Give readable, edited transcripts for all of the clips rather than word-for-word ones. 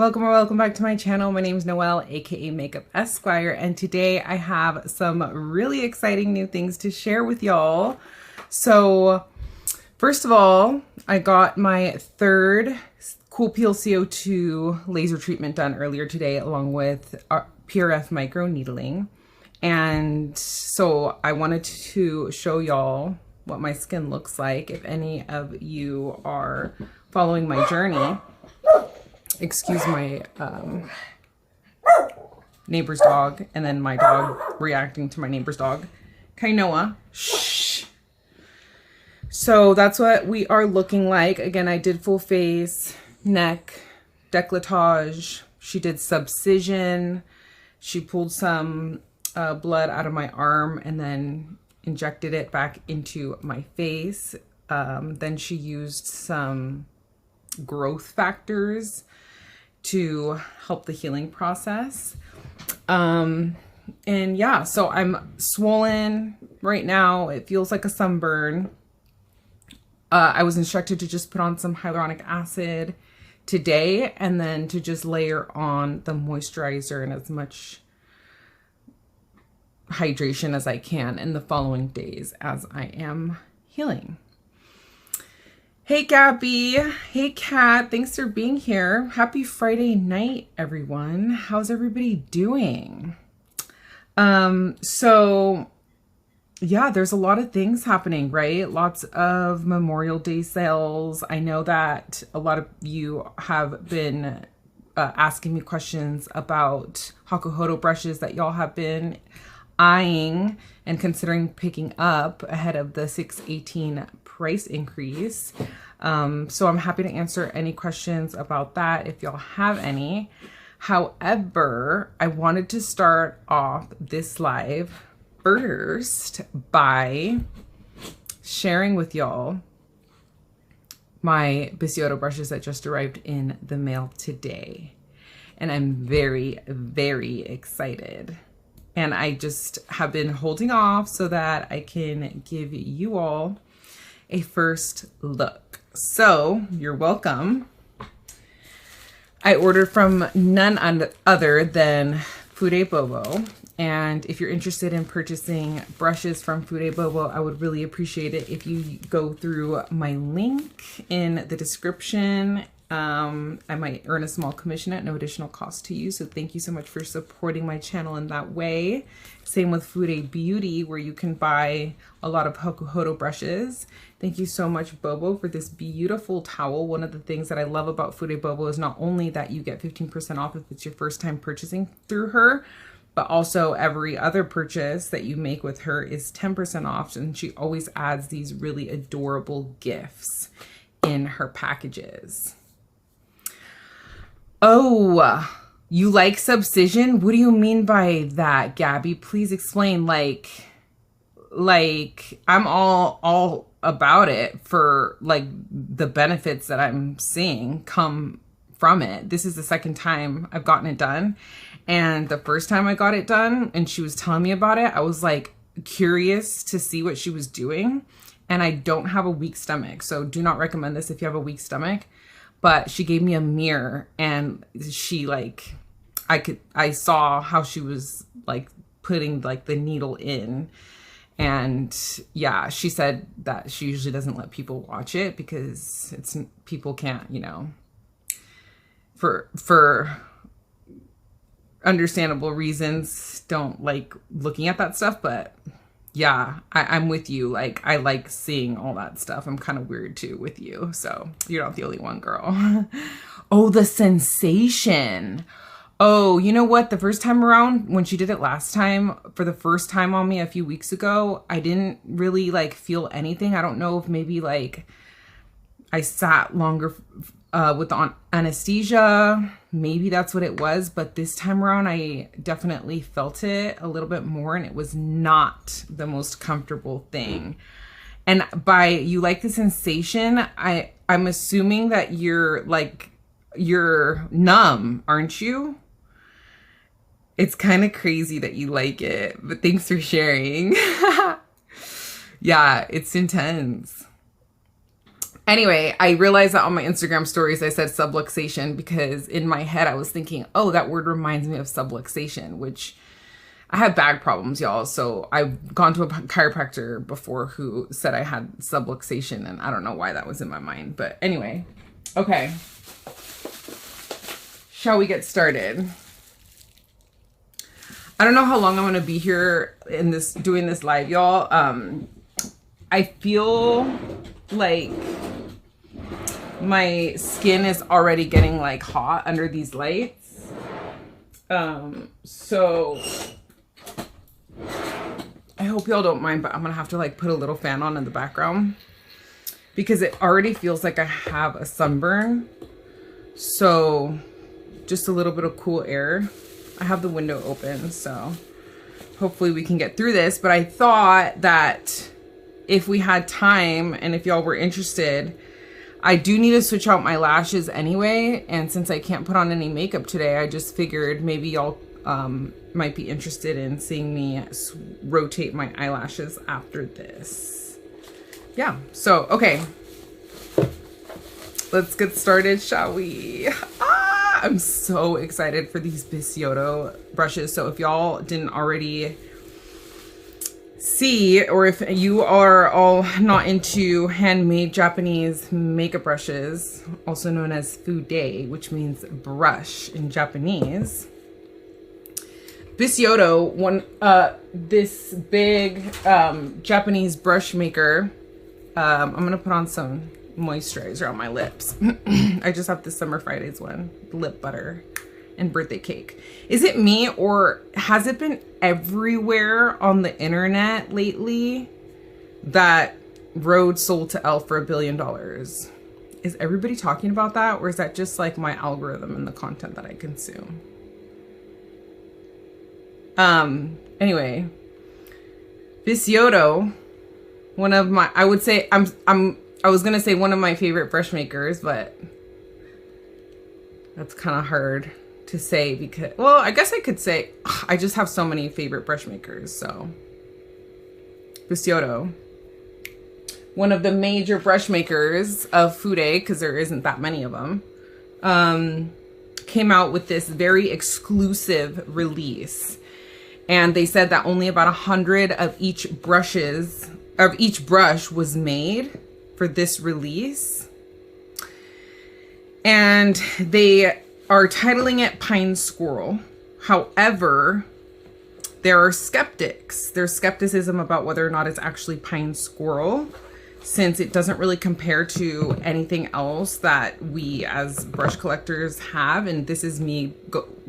Welcome or welcome back to my channel. My name is Noelle, aka MakeupEsquire, and today I have some really exciting new things to share with y'all. So, first of all, I got my third CoolPeel CO2 laser treatment done earlier today, along with PRF microneedling. And so I wanted to show y'all what my skin looks like if any of you are following my journey. Excuse my neighbor's dog, and then my dog reacting to my neighbor's dog. Kainoa. Shh. So that's what we are looking like. Again, I did full face, neck, décolletage. She did subcision. She pulled some blood out of my arm and then injected it back into my face. Then she used some growth factors to help the healing process. And yeah, so I'm swollen right now. It feels like a sunburn. I was instructed to just put on some hyaluronic acid today and then to just layer on the moisturizer and as much hydration as I can in the following days as I am healing. Hey Gabby, hey Kat, thanks for being here. Happy Friday night, everyone. How's everybody doing? So yeah, there's a lot of things happening, right? Lots of Memorial Day sales. I know that a lot of you have been asking me questions about Hakuhodo brushes that y'all have been eyeing and considering picking up ahead of the 6/18 price increase. So I'm happy to answer any questions about that if y'all have any. However, I wanted to start off this live first by sharing with y'all my Bisyodo brushes that just arrived in the mail today. And I'm very, very excited. And I just have been holding off so that I can give you all a first look. So you're welcome. I ordered from none other than Fude Bobo. And if you're interested in purchasing brushes from Fude Bobo, I would really appreciate it if you go through my link in the description. I might earn a small commission at no additional cost to you. So thank you so much for supporting my channel in that way. Same with Fude Beauty, where you can buy a lot of Hakuhodo brushes. Thank you so much, Bobo, for this beautiful towel. One of the things that I love about Fude Bobo is not only that you get 15% off if it's your first time purchasing through her, but also every other purchase that you make with her is 10% off. And she always adds these really adorable gifts in her packages. Oh, you like subcision? What do you mean by that, Gabby? Please explain. Like I'm all about it for like the benefits that I'm seeing come from it. This is the second time I've gotten it done. And the first time I got it done and she was telling me about it, I was like curious to see what she was doing. And I don't have a weak stomach, so do not recommend this if you have a weak stomach. But she gave me a mirror and she like, I saw how she was like putting like the needle in. And yeah, she said that she usually doesn't let people watch it because people can't, you know, for understandable reasons, don't like looking at that stuff. But yeah, I'm with you. Like, I like seeing all that stuff. I'm kind of weird too with you. So you're not the only one, girl. Oh, the sensation. Oh, you know what? The first time around, when she did it last time, for the first time on me a few weeks ago, I didn't really like feel anything. I don't know if maybe like I sat longer with the anesthesia. Maybe that's what it was. But this time around, I definitely felt it a little bit more, and it was not the most comfortable thing. And by you like the sensation, I'm assuming that you're numb, aren't you? It's kind of crazy that you like it, but thanks for sharing. Yeah, it's intense. Anyway, I realized that on my Instagram stories I said subluxation because in my head I was thinking, oh, that word reminds me of subluxation, which I have back problems, y'all. So I've gone to a chiropractor before who said I had subluxation, and I don't know why that was in my mind. But anyway, okay. Shall we get started? I don't know how long I'm gonna be here in this doing this live, y'all. I feel like my skin is already getting like hot under these lights. So I hope y'all don't mind, but I'm gonna have to like put a little fan on in the background because it already feels like I have a sunburn. So just a little bit of cool air. I have the window open, so hopefully we can get through this. But I thought that if we had time and if y'all were interested, I do need to switch out my lashes anyway. And since I can't put on any makeup today, I just figured maybe y'all might be interested in seeing me rotate my eyelashes after this. Yeah, so, okay. Let's get started, shall we? I'm so excited for these Bisyodo brushes. So if y'all didn't already see, or if you are all not into handmade Japanese makeup brushes, also known as fude, which means brush in Japanese, Bisyodo, this big Japanese brush maker. I'm gonna put on some moisturizer on my lips. I just have the Summer Fridays one, lip butter and birthday cake. Is it me, or has it been everywhere on the internet lately that Rhode sold to Elle for $1 billion? Is everybody talking about that, or is that just like my algorithm and the content that I consume? Anyway, Bisyodo, one of my, I would say, I was gonna say one of my favorite brush makers, but that's kind of hard to say because, well, I guess I could say I just have so many favorite brush makers. So Bisyodo, one of the major brush makers of fude, because there isn't that many of them, came out with this very exclusive release. And they said that only about 100 of each brush was made for this release. And they are titling it Pine Squirrel. However, there are skeptics. There's skepticism about whether or not it's actually Pine Squirrel, since it doesn't really compare to anything else that we as brush collectors have. And this is me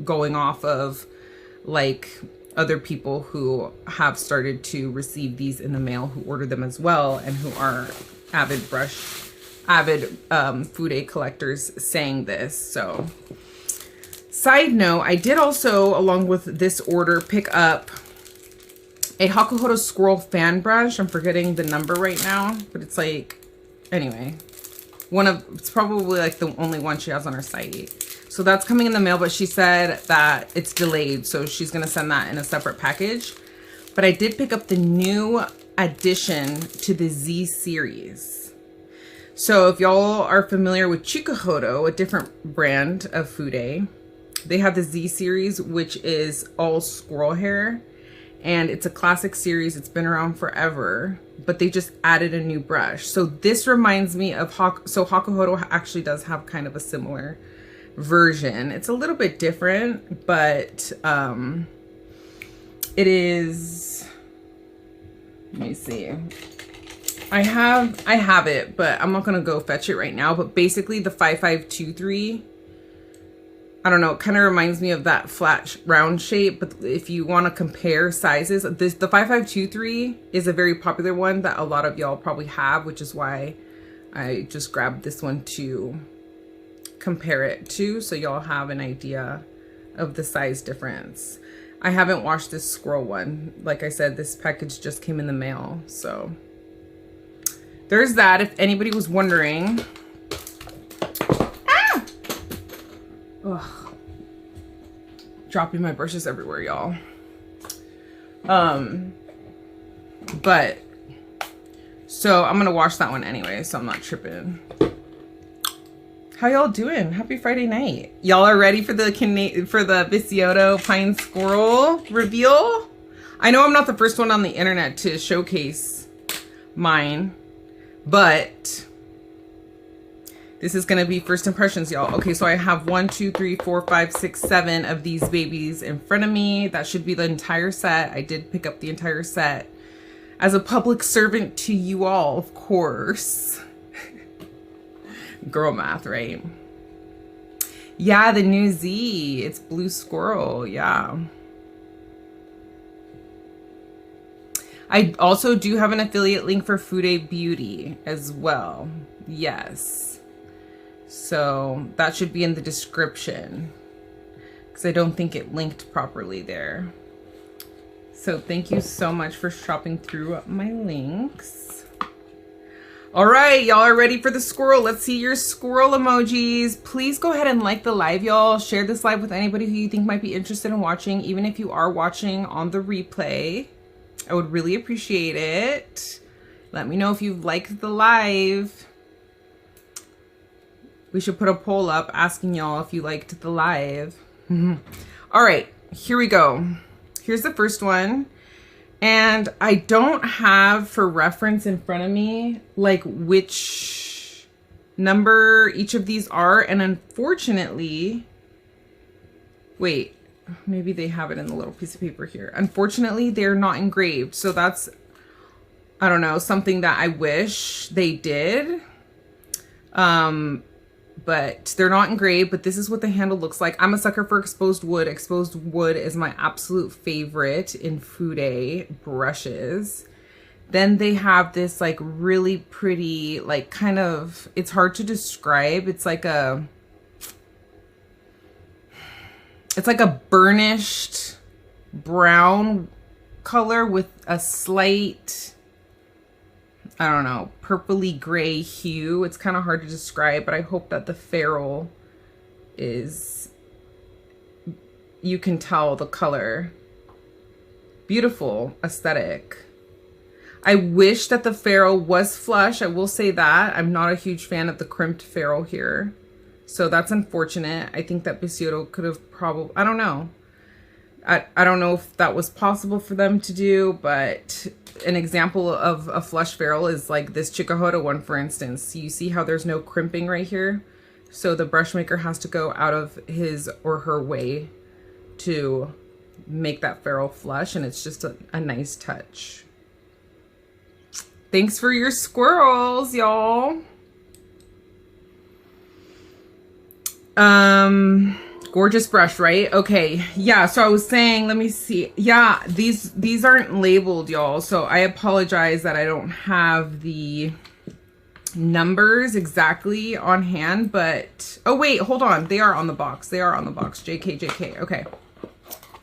going off of like other people who have started to receive these in the mail, who order them as well, and who are avid fude collectors saying this. So side note, I did also, along with this order, pick up a Hakuhodo Squirrel fan brush. I'm forgetting the number right now, but it's like, anyway, it's probably like the only one she has on her site. So that's coming in the mail, but she said that it's delayed, so she's gonna send that in a separate package. But I did pick up the new addition to the Z series. So if y'all are familiar with Chikuhodo, a different brand of fude, they have the Z series, which is all squirrel hair. And it's a classic series. It's been around forever, but they just added a new brush. So this reminds me of Hakuhodo actually does have kind of a similar version. It's a little bit different, but it is, let me see. I have it, but I'm not gonna go fetch it right now. But basically the 5523, I don't know, it kind of reminds me of that flat round shape. But if you want to compare sizes, the 5523 is a very popular one that a lot of y'all probably have, which is why I just grabbed this one to compare it to, so y'all have an idea of the size difference. I haven't washed this squirrel one. Like I said, this package just came in the mail, so there's that, if anybody was wondering. Ah! Ugh. Dropping my brushes everywhere, y'all. So I'm gonna wash that one anyway, so I'm not tripping. How y'all doing? Happy Friday night. Y'all are ready for the Bisyodo Pine Squirrel reveal? I know I'm not the first one on the internet to showcase mine, but this is gonna be first impressions, y'all. Okay, so I have 1, 2, 3, 4, 5, 6, 7 of these babies in front of me. That should be the entire set. I did pick up the entire set as a public servant to you all, of course. Girl math, right? Yeah, the new Z. It's Blue Squirrel, yeah. I also do have an affiliate link for Fude Beauty as well. Yes. So that should be in the description because I don't think it linked properly there. So thank you so much for shopping through my links. All right, y'all are ready for the squirrel. Let's see your squirrel emojis. Please go ahead and like the live, y'all. Share this live with anybody who you think might be interested in watching, even if you are watching on the replay. I would really appreciate it. Let me know if you've liked the live. We should put a poll up asking y'all if you liked the live. All right, here we go. Here's the first one. And I don't have for reference in front of me, like which number each of these are. And unfortunately, wait, maybe they have it in the little piece of paper here. Unfortunately, they're not engraved. So that's, I don't know, something that I wish they did. But they're not engraved, but this is what the handle looks like. I'm a sucker for exposed wood. Exposed wood is my absolute favorite in Fude brushes. Then they have this like really pretty, like kind of, it's hard to describe. It's like a burnished brown color with a slight, I don't know, purpley gray hue. It's kind of hard to describe, but I hope that the ferrule is, you can tell the color. Beautiful aesthetic. I wish that the ferrule was flush. I will say that. I'm not a huge fan of the crimped ferrule here. So that's unfortunate. I think that Bisyodo could have probably, I don't know. I don't know if that was possible for them to do, but an example of a flush ferrule is like this Chikahora one, for instance. You see how there's no crimping right here? So the brush maker has to go out of his or her way to make that ferrule flush, and it's just a nice touch. Thanks for your squirrels, y'all. Gorgeous brush, right? Okay, yeah, so I was saying, let me see. Yeah, these aren't labeled, y'all, so I apologize that I don't have the numbers exactly on hand, but oh wait, hold on, they are on the box. They are on the box. JK. Okay,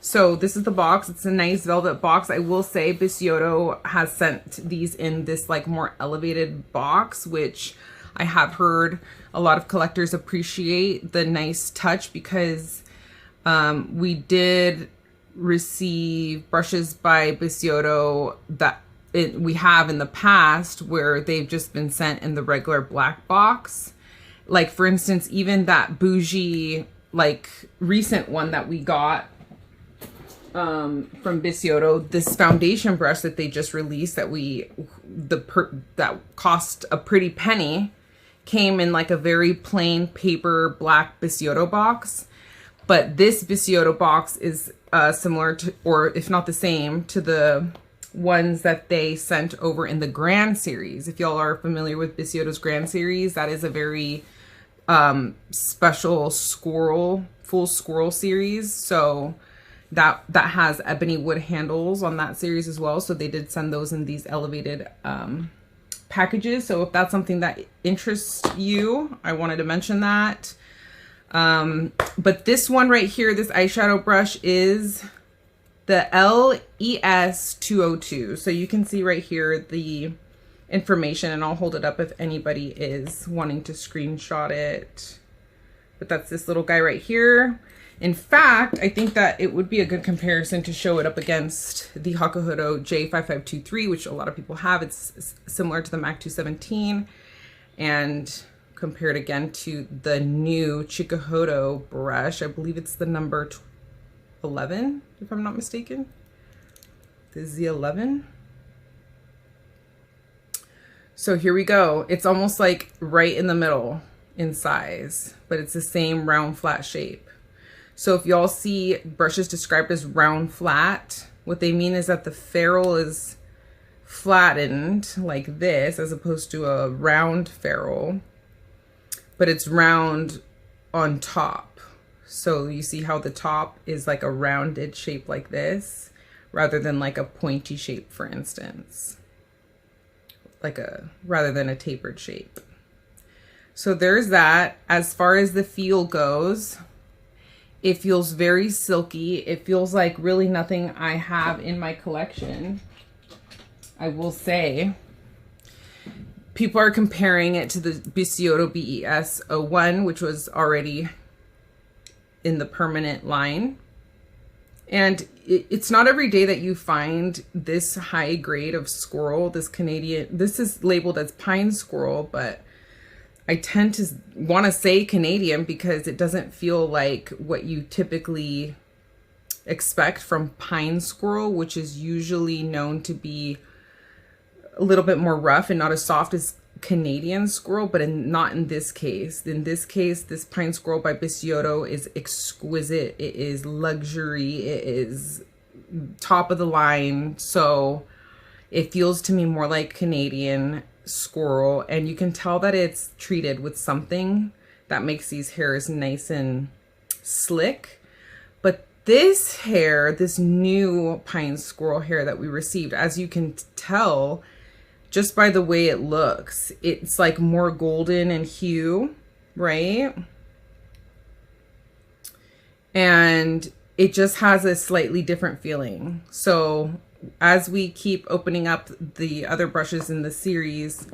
so this is the box. It's a nice velvet box. I will say Bisyodo has sent these in this like more elevated box, which I have heard a lot of collectors appreciate the nice touch, because we did receive brushes by Bisyodo that we have in the past where they've just been sent in the regular black box. Like for instance, even that bougie, like recent one that we got from Bisyodo, this foundation brush that they just released that that cost a pretty penny, came in like a very plain paper black Bisyodo box. But this Bisyodo box is similar to, or if not the same, to the ones that they sent over in the Grand series. If y'all are familiar with Bisyodo's Grand series, that is a very special squirrel, full squirrel series. So that has ebony wood handles on that series as well. So they did send those in these elevated packages. So if that's something that interests you, I wanted to mention that. But this one right here, this eyeshadow brush, is the LES 202. So you can see right here the information, and I'll hold it up if anybody is wanting to screenshot it. but that's this little guy right here. In fact, I think that it would be a good comparison to show it up against the Hakuhodo J5523, which a lot of people have. It's similar to the MAC 217, and compared again to the new Chikuhodo brush. I believe it's the number 11, if I'm not mistaken. This is the 11. So here we go. It's almost like right in the middle in size, but it's the same round flat shape. So if y'all see brushes described as round flat, what they mean is that the ferrule is flattened like this as opposed to a round ferrule, but it's round on top. So you see how the top is like a rounded shape like this rather than like a pointy shape, for instance, rather than a tapered shape. So there's that. As far as the feel goes, it feels very silky. It feels like really nothing I have in my collection. I will say, people are comparing it to the Bisyodo BES 01, which was already in the permanent line. And it's not every day that you find this high grade of Squirrel, this Canadian, this is labeled as Pine Squirrel, but I tend to want to say Canadian because it doesn't feel like what you typically expect from Pine Squirrel, which is usually known to be a little bit more rough and not as soft as Canadian Squirrel, but not in this case. In this case, this Pine Squirrel by Bisyodo is exquisite. It is luxury. It is top of the line. So it feels to me more like Canadian Squirrel, and you can tell that it's treated with something that makes these hairs nice and slick. But this hair, this new Pine Squirrel hair that we received, as you can tell just by the way it looks, it's like more golden in hue, right? And it just has a slightly different feeling. So as we keep opening up the other brushes in the series,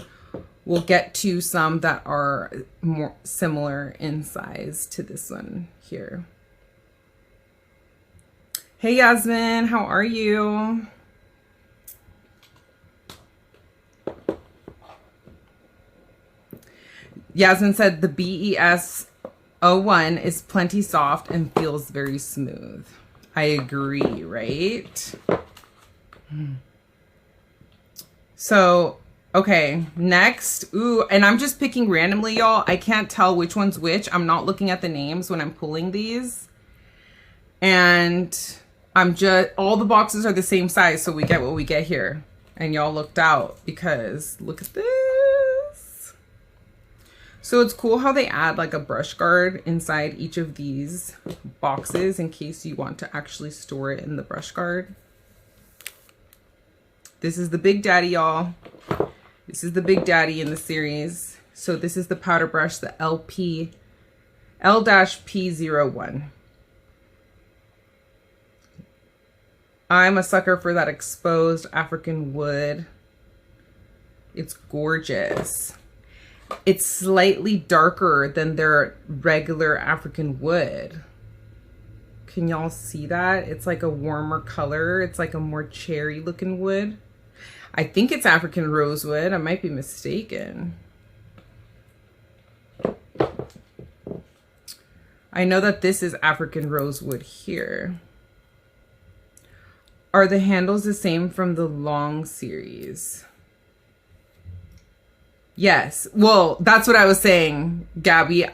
we'll get to some that are more similar in size to this one here. Hey Yasmin, how are you? Yasmin said the BES 01 is plenty soft and feels very smooth. I agree, right? So, okay, next. Ooh, and I'm just picking randomly, y'all. I can't tell which one's which. I'm not looking at the names when I'm pulling these. And I'm just, all the boxes are the same size, so we get what we get here. And y'all looked out because look at this. So it's cool how they add like a brush guard inside each of these boxes in case you want to actually store it in the brush guard. This is the big daddy, y'all. This is the big daddy in the series. So this is the powder brush, the L-P01. I'm a sucker for that exposed African wood. It's gorgeous. It's slightly darker than their regular African wood. Can y'all see that? It's like a warmer color. It's like a more cherry looking wood. I think it's African rosewood. I might be mistaken. I know that this is African rosewood here. Are the handles the same from the long series? Yes. Well, that's what I was saying, Gabby.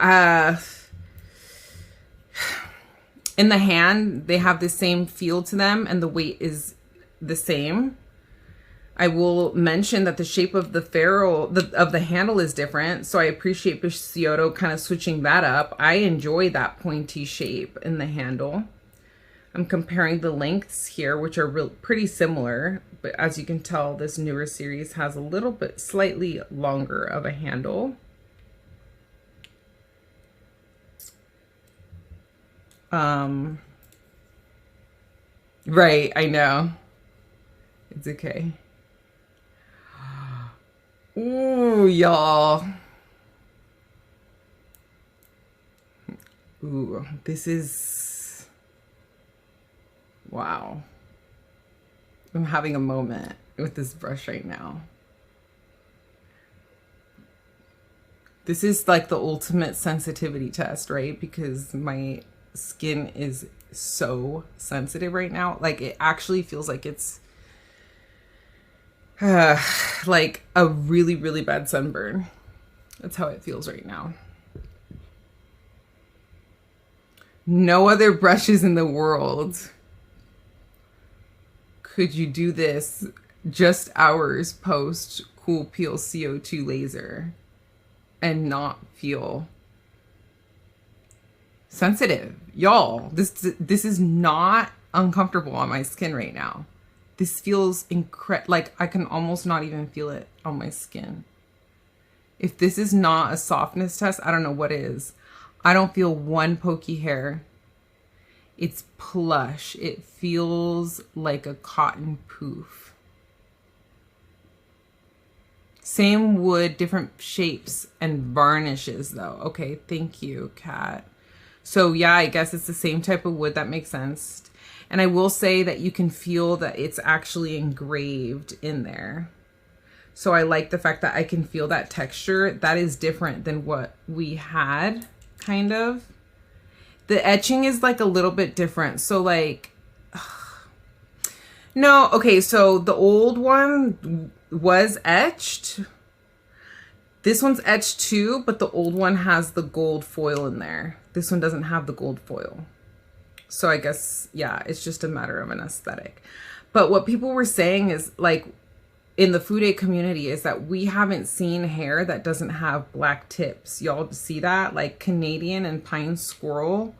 In the hand, they have the same feel to them and the weight is the same. I will mention that the shape of the ferrule, of the handle is different. So I appreciate Bisyodo kind of switching that up. I enjoy that pointy shape in the handle. I'm comparing the lengths here, which are pretty similar, but as you can tell, this newer series has a little bit slightly longer of a handle. Right, I know. It's okay. Ooh, y'all. Ooh, this is, wow. I'm having a moment with this brush right now. This is like the ultimate sensitivity test, right? Because my skin is so sensitive right now. Like, it actually feels like it's like a really, really bad sunburn. That's how it feels right now. No other brushes in the world could you do this just hours post CoolPeel CO2 laser and not feel sensitive. Y'all, this is not uncomfortable on my skin right now. This feels like I can almost not even feel it on my skin. If this is not a softness test, I don't know what is. I don't feel one pokey hair. It's plush. It feels like a cotton poof. Same wood, different shapes and varnishes though. Okay, thank you, Kat. So yeah, I guess it's the same type of wood. That makes sense. And I will say that you can feel that it's actually engraved in there. So I like the fact that I can feel that texture. That is different than what we had, kind of. The etching is like a little bit different. So like, no, okay, so the old one was etched. This one's etched too, but the old one has the gold foil in there. This one doesn't have the gold foil. So I guess, yeah, it's just a matter of an aesthetic. But what people were saying is, like, in the Food Aid community, is that we haven't seen hair that doesn't have black tips. Y'all see that? Like, Canadian and Pine Squirrel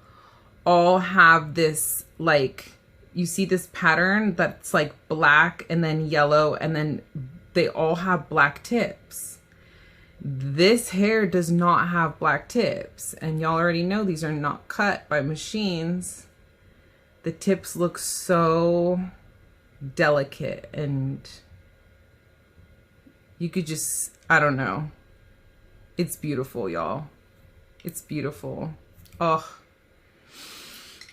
all have this, like, you see this pattern that's like black and then yellow, and then they all have black tips. This hair does not have black tips, and y'all already know these are not cut by machines. The tips look so delicate, and you could just, I don't know. It's beautiful, y'all. It's beautiful. Oh,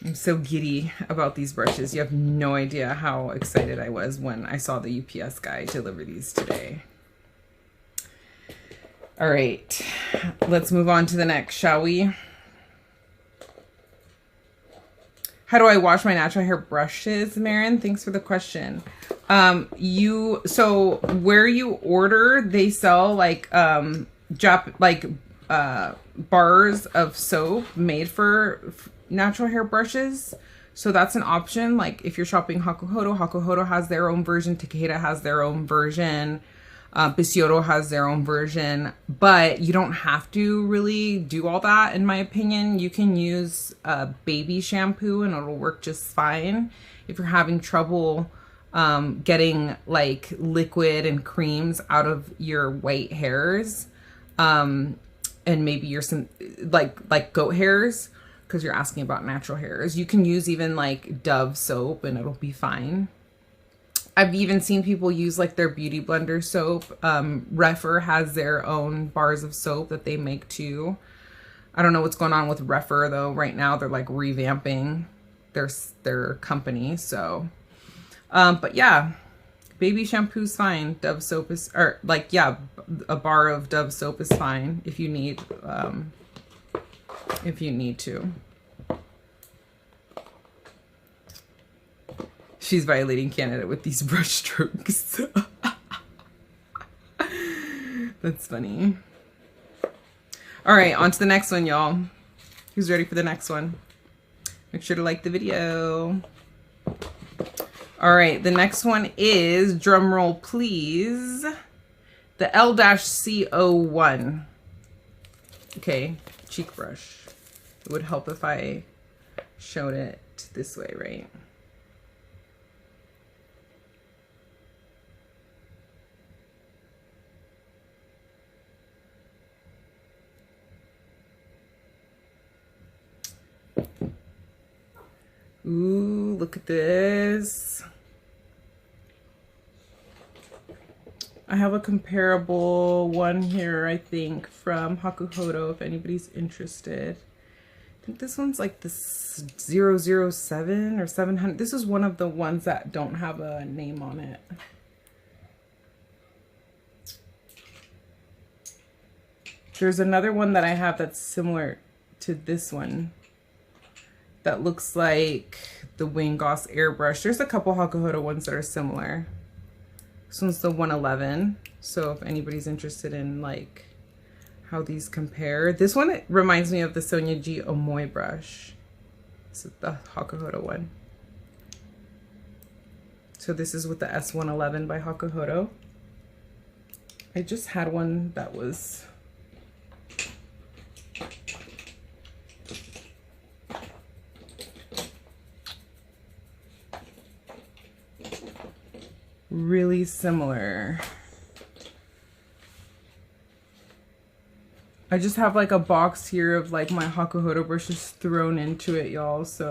I'm so giddy about these brushes. You have no idea how excited I was when I saw the UPS guy deliver these today. All right, let's move on to the next, shall we? How do I wash my natural hair brushes, Marin? Thanks for the question. So where you order, they sell like bars of soap made for natural hair brushes. So that's an option. Like if you're shopping Hakuhodo has their own version. Takeda has their own version. Bisyodo has their own version, but you don't have to really do all that, in my opinion. You can use baby shampoo and it'll work just fine. If you're having trouble getting like liquid and creams out of your white hairs, and maybe you're some like goat hairs, because you're asking about natural hairs, you can use even like Dove soap and it'll be fine. I've even seen people use like their beauty blender soap. Refer has their own bars of soap that they make too. I don't know what's going on with Refer though. Right now they're like revamping their company. So, but yeah, baby shampoo's fine. Dove soap is, or like, yeah, a bar of Dove soap is fine if you need to. She's violating Canada with these brush strokes. That's funny. All right, on to the next one, y'all. Who's ready for the next one? Make sure to like the video. All right, the next one is, drum roll please, the L-CO1. Okay, cheek brush. It would help if I showed it this way, right? Ooh, look at this. I have a comparable one here, I think, from Hakuhodo, if anybody's interested. I think this one's like this 007 or 700. This is one of the ones that don't have a name on it. There's another one that I have that's similar to this one that looks like the Wayne Goss airbrush. There's a couple Hakuhodo ones that are similar. This one's the 111. So if anybody's interested in like how these compare. This one, it reminds me of the Sonia G Omoi brush. This is the Hakuhodo one. So this is with the S111 by Hakuhodo. I just had one that was really similar. I just have like a box here of like my Hakuhodo brushes thrown into it, y'all, so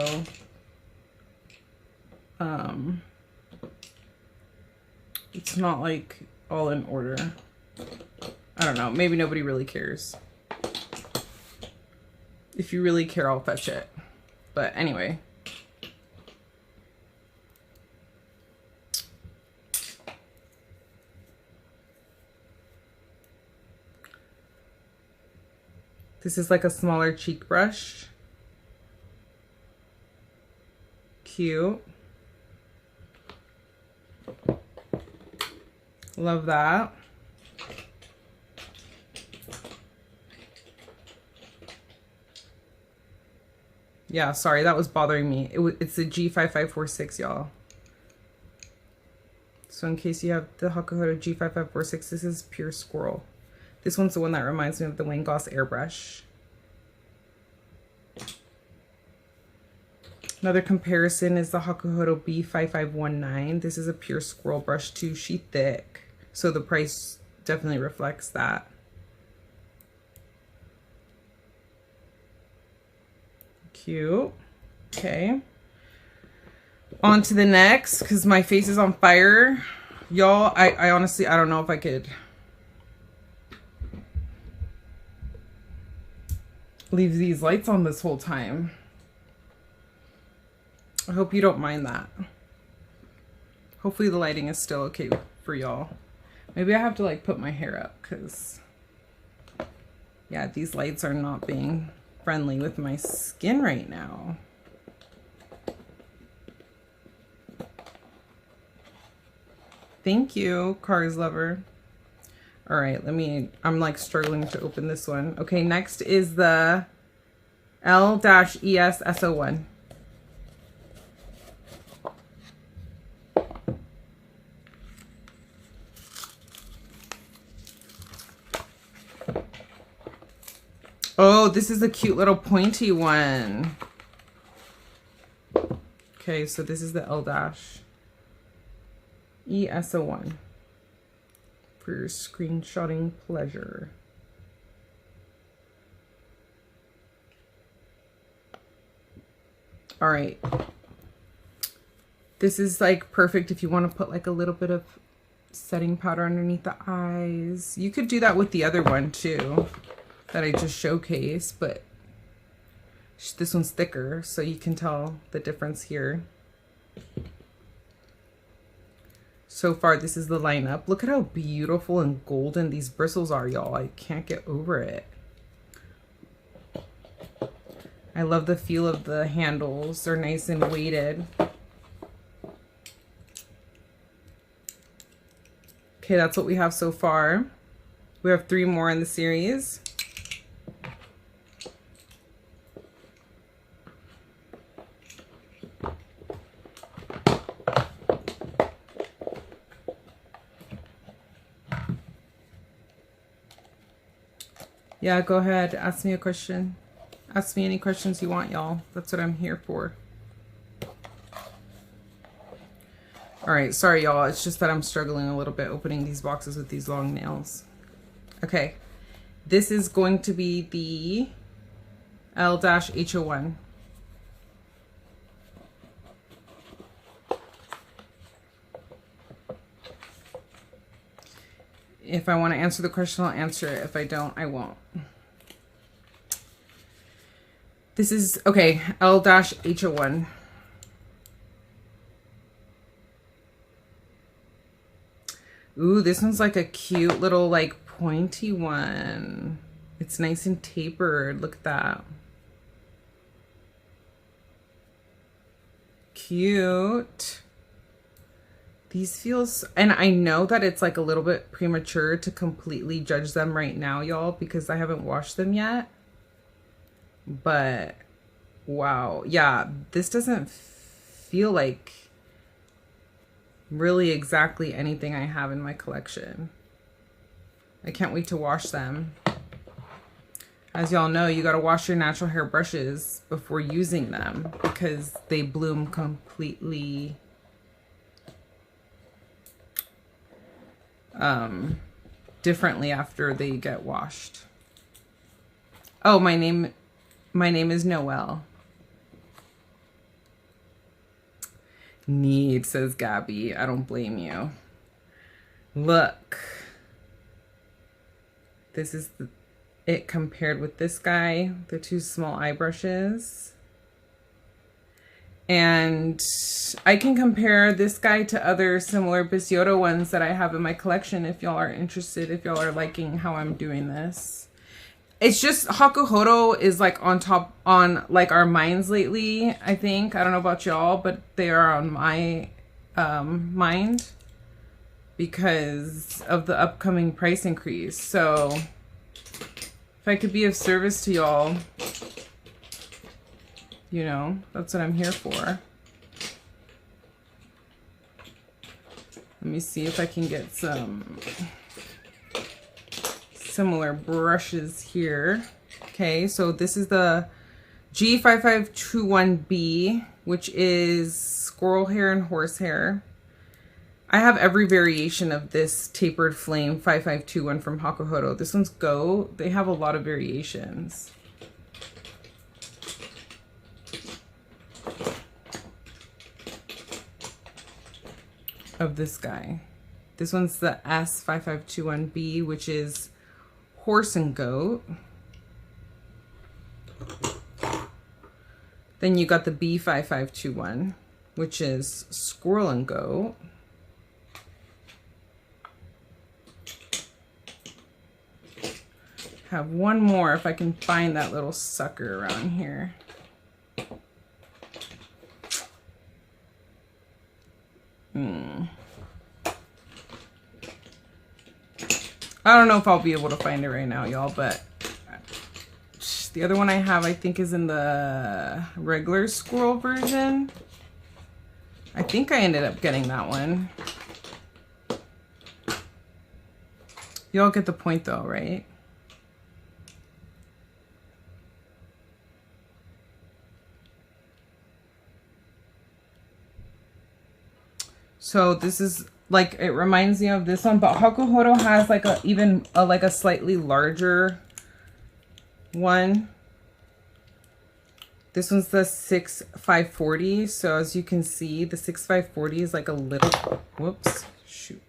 it's not like all in order. I don't know, maybe nobody really cares. If you really care, I'll fetch it. But anyway. This is like a smaller cheek brush. Cute. Love that. Yeah, sorry, that was bothering me. It's a G5546, y'all. So in case you have the Hakuhodo G5546, this is pure Squirrel. This one's the one that reminds me of the Wayne Goss airbrush. Another comparison is the Hakuhodo B5519. This is a pure Squirrel brush too. She's thick, so the price definitely reflects that. Cute. Okay. On to the next, because my face is on fire. Y'all, I honestly, I don't know if I could leave these lights on this whole time. I hope you don't mind that. Hopefully the lighting is still okay for y'all. Maybe I have to like put my hair up because yeah, these lights are not being friendly with my skin right now. Thank you, Cars Lover. All right, I'm like struggling to open this one. Okay, next is the L-ES SO1. Oh, this is a cute little pointy one. Okay, so this is the L-ES01. For your screenshotting pleasure. All right. This is like perfect if you want to put like a little bit of setting powder underneath the eyes. You could do that with the other one too that I just showcased, but this one's thicker, so you can tell the difference here. So far, this is the lineup. Look at how beautiful and golden these bristles are, y'all. I can't get over it. I love the feel of the handles. They're nice and weighted. Okay, that's what we have so far. We have 3 more in the series. Yeah, go ahead. Ask me a question. Ask me any questions you want, y'all. That's what I'm here for. All right, sorry, y'all. It's just that I'm struggling a little bit opening these boxes with these long nails. Okay, this is going to be the L-H01. If I want to answer the question, I'll answer it. If I don't, I won't. This is, okay, L-H01. Ooh, this one's like a cute little like pointy one. It's nice and tapered. Look at that. Cute. These feels, and I know that it's like a little bit premature to completely judge them right now, y'all, because I haven't washed them yet. But wow, yeah, this doesn't feel like really exactly anything I have in my collection. I can't wait to wash them. As y'all know, you gotta wash your natural hair brushes before using them because they bloom completely differently after they get washed. Oh, my name is Noelle. Need, says Gabby. I don't blame you. Look. This is it compared with this guy, the two small eye brushes. And I can compare this guy to other similar Bisyodo ones that I have in my collection if y'all are interested, if y'all are liking how I'm doing this. It's just Hakuhodo is like on top on like our minds lately, I think. I don't know about y'all, but they are on my mind because of the upcoming price increase. So if I could be of service to y'all, you know, that's what I'm here for. Let me see if I can get some similar brushes here. Okay, so this is the G5521B, which is squirrel hair and horsehair. I have every variation of this tapered flame 5521 from Hakuhodo. This one's Go. They have a lot of variations. Of this guy. This one's the S5521B, which is horse and goat. Then you got the B5521, which is squirrel and goat. Have one more if I can find that little sucker around here. I don't know if I'll be able to find it right now, y'all, but the other one I have, I think, is in the regular squirrel version. I think I ended up getting that one. Y'all get the point though, right? So this is like, it reminds me of this one, but Hakuhodo has like a slightly larger one. This one's the 6540. So as you can see, the 6540 is like a little, whoops, shoot.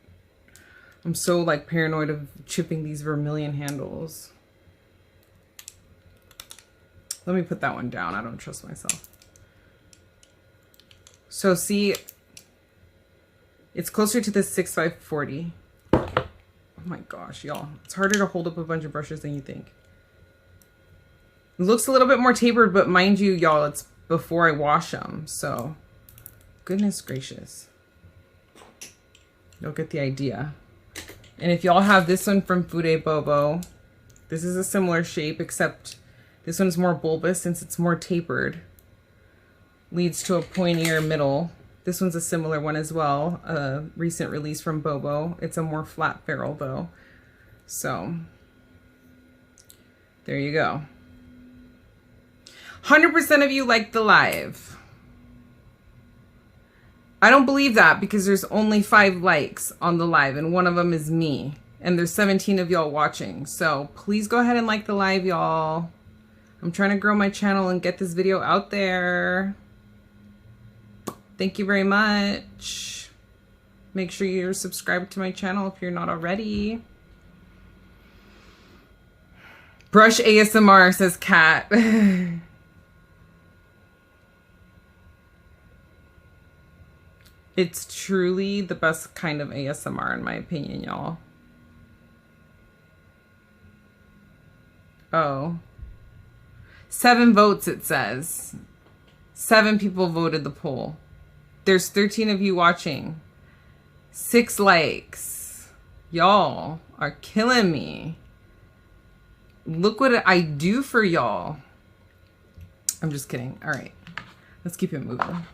I'm so like paranoid of chipping these vermilion handles. Let me put that one down. I don't trust myself. So see, it's closer to the 6540. Oh my gosh, y'all. It's harder to hold up a bunch of brushes than you think. It looks a little bit more tapered, but mind you, y'all, it's before I wash them. So, goodness gracious. You'll get the idea. And if y'all have this one from Fude Bobo, this is a similar shape, except this one's more bulbous since it's more tapered. Leads to a pointier middle. This one's a similar one as well, a recent release from Bobo. It's a more flat ferrule though. So, there you go. 100% of you liked the live. I don't believe that because there's only 5 likes on the live and one of them is me. And there's 17 of y'all watching. So please go ahead and like the live, y'all. I'm trying to grow my channel and get this video out there. Thank you very much. Make sure you're subscribed to my channel if you're not already. Brush ASMR, says Kat. It's truly the best kind of ASMR in my opinion, y'all. Oh. 7 votes, it says. 7 people voted the poll. There's 13 of you watching. 6 likes. Y'all are killing me. Look what I do for y'all. I'm just kidding. All right. Let's keep it moving.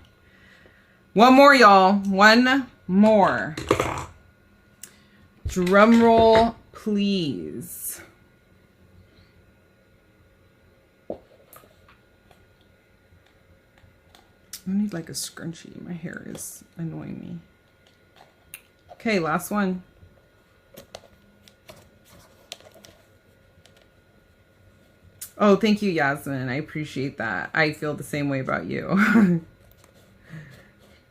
One more, y'all. One more. Drum roll, please. I need like a scrunchie. My hair is annoying me. Okay, last one. Oh, thank you, Yasmin. I appreciate that. I feel the same way about you.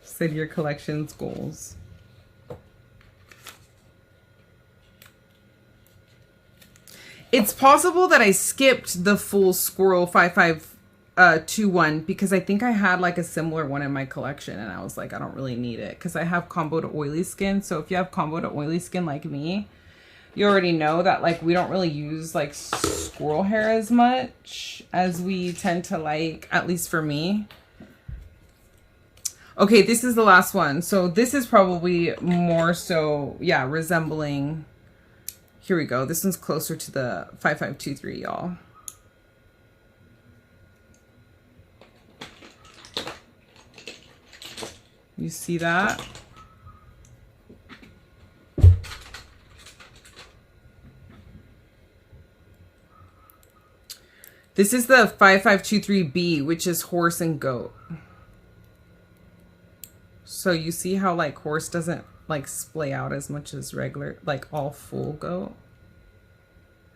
Said your collection's goals. It's possible that I skipped the full Squirrel 5521 because I think I had like a similar one in my collection and I was like, I don't really need it because I have combo to oily skin. So if you have combo to oily skin like me, you already know that like we don't really use like squirrel hair as much as we tend to like, at least for me. Okay, this is the last one. So this is probably more so, yeah, resembling. Here we go. This one's closer to the 5523, y'all. You see that? This is the 5523B, which is horse and goat. So you see how like horse doesn't like splay out as much as regular, like all full goat.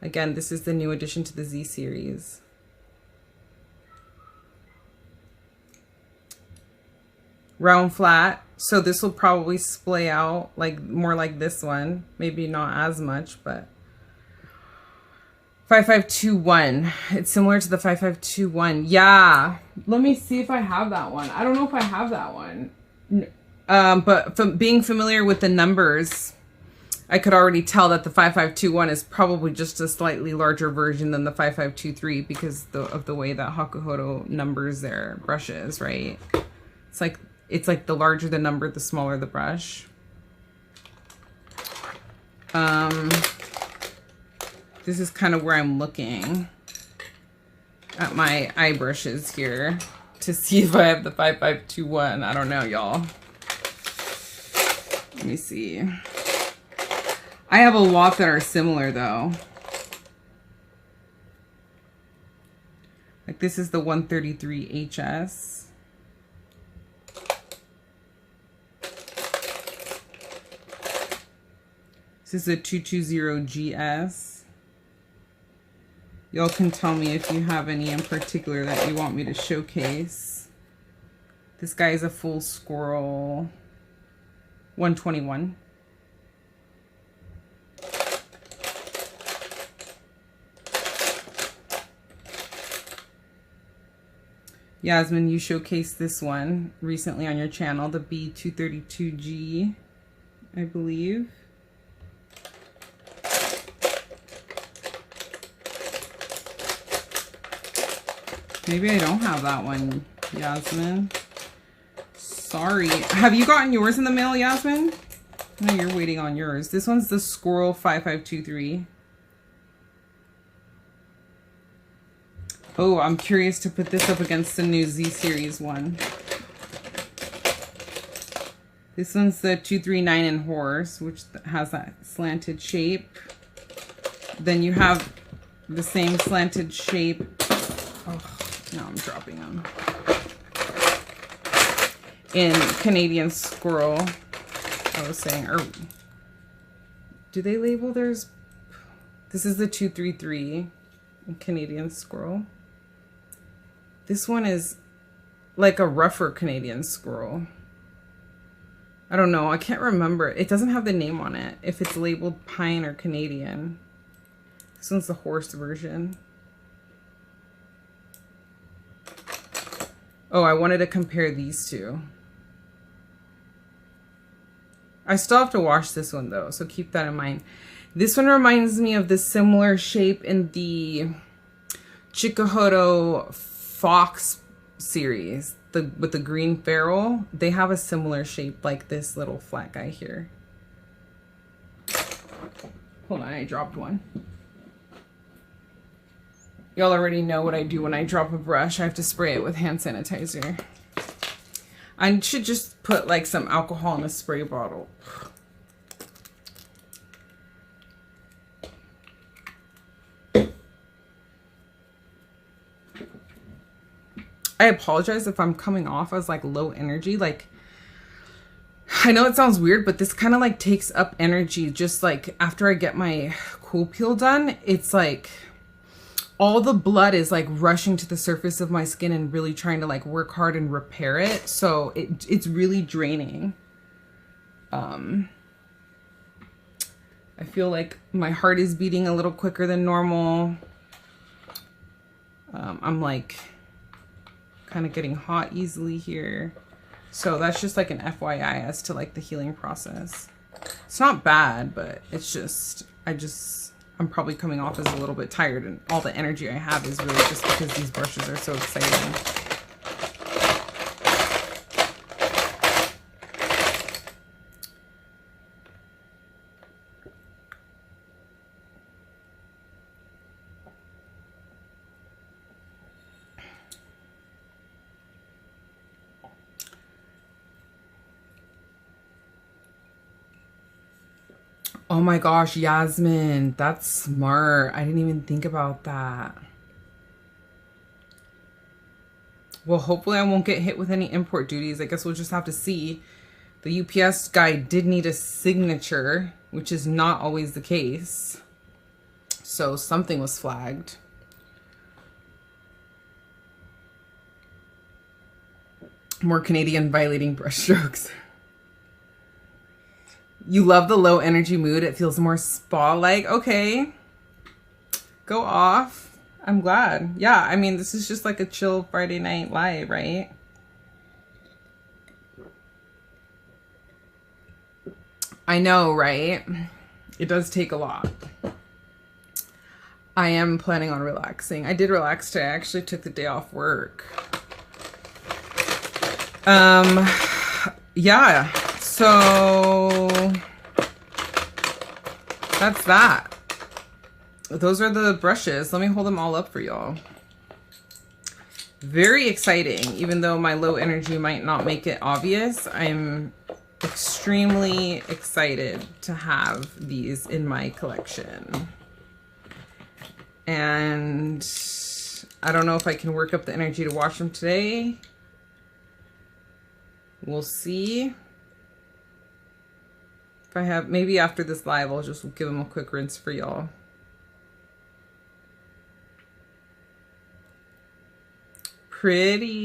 Again, this is the new addition to the Z series. Round flat. So this will probably splay out like more like this one. Maybe not as much, but 5521. It's similar to the 5521. Yeah. Let me see if I have that one. I don't know if I have that one. But from being familiar with the numbers, I could already tell that the 5521 is probably just a slightly larger version than the 5523 because of the way that Hakuhodo numbers their brushes, right? It's like the larger the number, the smaller the brush. This is kind of where I'm looking at my eye brushes here to see if I have the 5521. I don't know, y'all. Let me see. I have a lot that are similar though. Like this is the 133 HS. This is the 220 GS. Y'all can tell me if you have any in particular that you want me to showcase. This guy is a full Squirrel 121. Yasmin, you showcased this one recently on your channel, the B232G, I believe. Maybe I don't have that one, Yasmin. Sorry. Have you gotten yours in the mail, Yasmin? No, you're waiting on yours. This one's the Squirrel 5523. Oh, I'm curious to put this up against the new Z series one. This one's the 239 in horse, which has that slanted shape. Then you have the same slanted shape. Oh, now I'm dropping them. In Canadian Squirrel, I was saying, or do they label theirs? This is the 233 in Canadian Squirrel. This one is like a rougher Canadian Squirrel. I don't know. I can't remember. It doesn't have the name on it, if it's labeled Pine or Canadian. This one's the horse version. Oh, I wanted to compare these two. I still have to wash this one though, so keep that in mind. This one reminds me of the similar shape in the Chikuhodo Fox series, with the green ferrule. They have a similar shape like this little flat guy here. Hold on, I dropped one. Y'all already know what I do when I drop a brush. I have to spray it with hand sanitizer. I should just put like some alcohol in a spray bottle. I apologize if I'm coming off as like low energy. Like, I know it sounds weird, but this kind of like takes up energy. Just like after I get my CoolPeel done, it's like all the blood is like rushing to the surface of my skin and really trying to like work hard and repair it. So it's really draining. I feel like my heart is beating a little quicker than normal. I'm like kind of getting hot easily here. So that's just like an FYI as to like the healing process. It's not bad, but it's just, I'm probably coming off as a little bit tired, and all the energy I have is really just because these brushes are so exciting. Oh my gosh, Yasmin, that's smart. I didn't even think about that. Well, hopefully I won't get hit with any import duties. I guess we'll just have to see. The UPS guy did need a signature, which is not always the case. So something was flagged. More Canadian violating brushstrokes. You love the low energy mood. It feels more spa-like. Okay. Go off. I'm glad. Yeah, I mean, this is just like a chill Friday night live, right? I know, right? It does take a lot. I am planning on relaxing. I did relax today. I actually took the day off work. Yeah. So that's that. Those are the brushes. Let me hold them all up for y'all. Very exciting. Even though my low energy might not make it obvious, I'm extremely excited to have these in my collection. And I don't know if I can work up the energy to wash them today. We'll see. If I have, maybe after this live, I'll just give them a quick rinse for y'all. Pretty.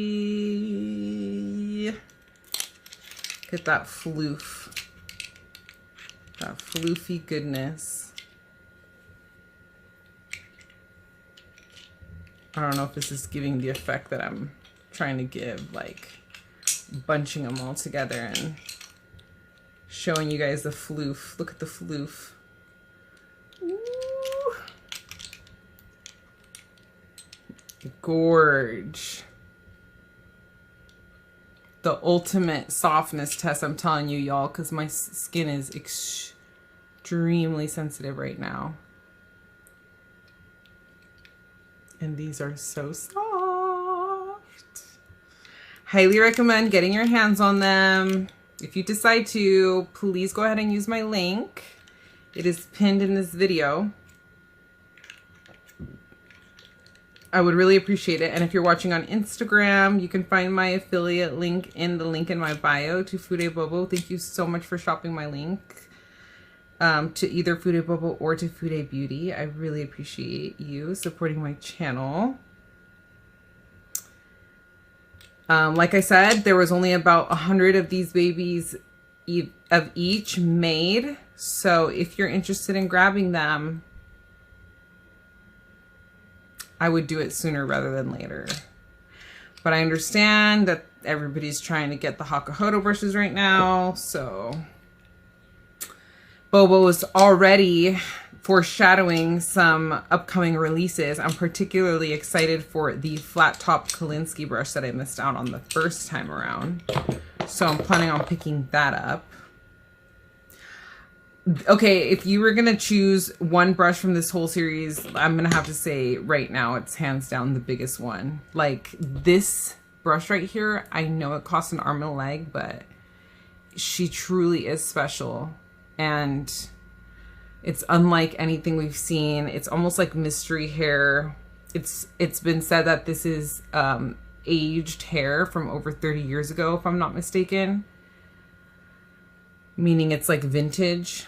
Get that floof. That floofy goodness. I don't know if this is giving the effect that I'm trying to give, like bunching them all together and showing you guys the floof. Look at the floof. Ooh. Gorge. The ultimate softness test, I'm telling you, y'all, because my skin is extremely sensitive right now. And these are so soft. Highly recommend getting your hands on them. If you decide to, please go ahead and use my link. It is pinned in this video. I would really appreciate it. And if you're watching on Instagram, you can find my affiliate link in the link in my bio to Fude Bobo. Thank you so much for shopping my link to either Fude Bobo or to Fude Beauty. I really appreciate you supporting my channel. Like I said, there was only about 100 of these babies of each made. So if you're interested in grabbing them, I would do it sooner rather than later. But I understand that everybody's trying to get the Hakuhodo brushes right now, so Bobo's already foreshadowing some upcoming releases. I'm particularly excited for the flat top Kolinsky brush that I missed out on the first time around. So I'm planning on picking that up. Okay, if you were gonna choose one brush from this whole series, I'm gonna have to say right now it's hands down the biggest one. Like this brush right here, I know it costs an arm and a leg, but she truly is special. And it's unlike anything we've seen. It's almost like mystery hair. It's been said that this is aged hair from over 30 years ago, if I'm not mistaken. Meaning it's like vintage.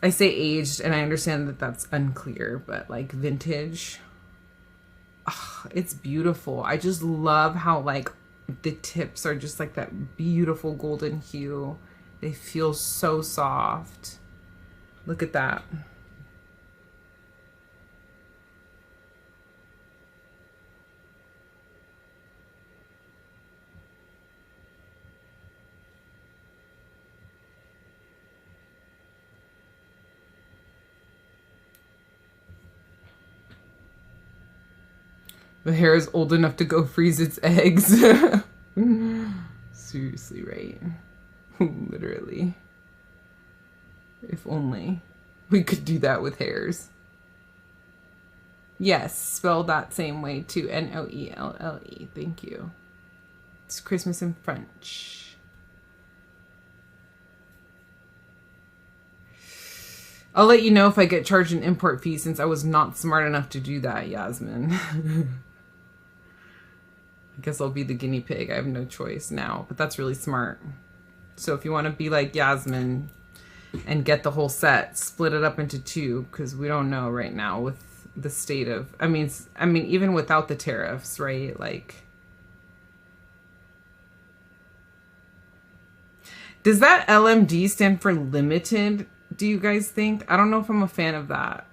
I say aged, and I understand that that's unclear, but like vintage. Oh, it's beautiful. I just love how like the tips are just like that beautiful golden hue. They feel so soft. Look at that. The hair is old enough to go freeze its eggs. Seriously, right? Literally. If only we could do that with hairs. Yes, spell that same way too. Noelle. Thank you. It's Christmas in French. I'll let you know if I get charged an import fee, since I was not smart enough to do that, Yasmin. I guess I'll be the guinea pig. I have no choice now, but that's really smart. So if you want to be like Yasmin and get the whole set, split it up into two, because we don't know right now with the state of, I mean, even without the tariffs, right? Like, does that LMD stand for limited, do you guys think? I don't know if I'm a fan of that.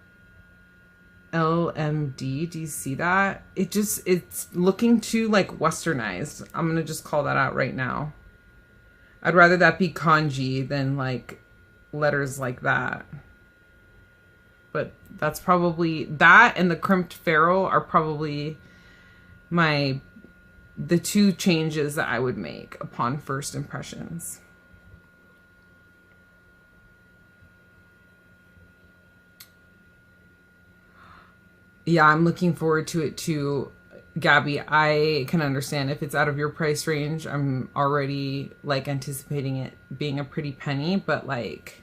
LMD, do you see that? It's looking too like westernized. I'm gonna just call that out right now. I'd rather that be kanji than like letters like that. But that's probably, that and the crimped ferrule are probably the two changes that I would make upon first impressions. Yeah, I'm looking forward to it too, Gabby. I can understand if it's out of your price range. I'm already like anticipating it being a pretty penny, but like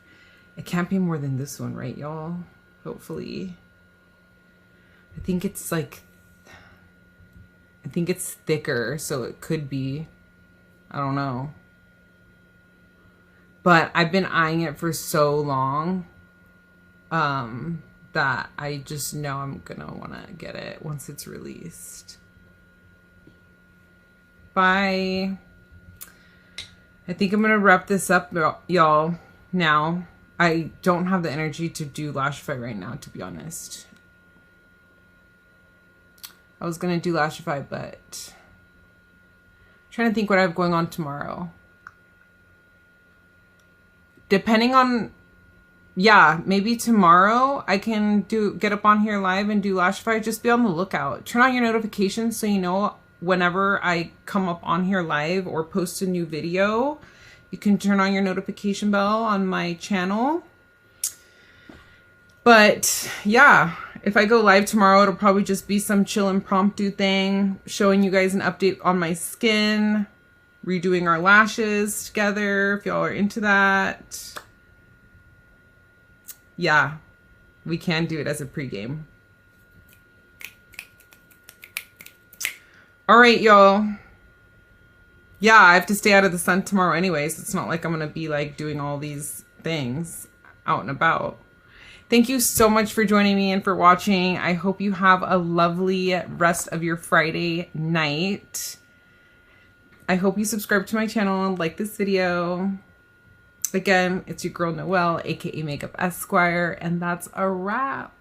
it can't be more than this one, right, y'all? Hopefully. I think it's thicker, so it could be, I don't know. But I've been eyeing it for so long. That I just know I'm gonna wanna get it once it's released. Bye. I think I'm gonna wrap this up, y'all, now. I don't have the energy to do Lashify right now, to be honest. I was gonna do Lashify, but I'm trying to think what I have going on tomorrow. Depending on, yeah, maybe tomorrow I can get up on here live and do Lashify. Just be on the lookout. Turn on your notifications so you know whenever I come up on here live or post a new video. You can turn on your notification bell on my channel. But yeah, if I go live tomorrow, it'll probably just be some chill impromptu thing, showing you guys an update on my skin, redoing our lashes together if y'all are into that. Yeah, we can do it as a pregame. All right, y'all. Yeah, I have to stay out of the sun tomorrow anyways. It's not like I'm going to be like doing all these things out and about. Thank you so much for joining me and for watching. I hope you have a lovely rest of your Friday night. I hope you subscribe to my channel and like this video. Again, it's your girl Noelle, aka MakeupEsquire, and that's a wrap.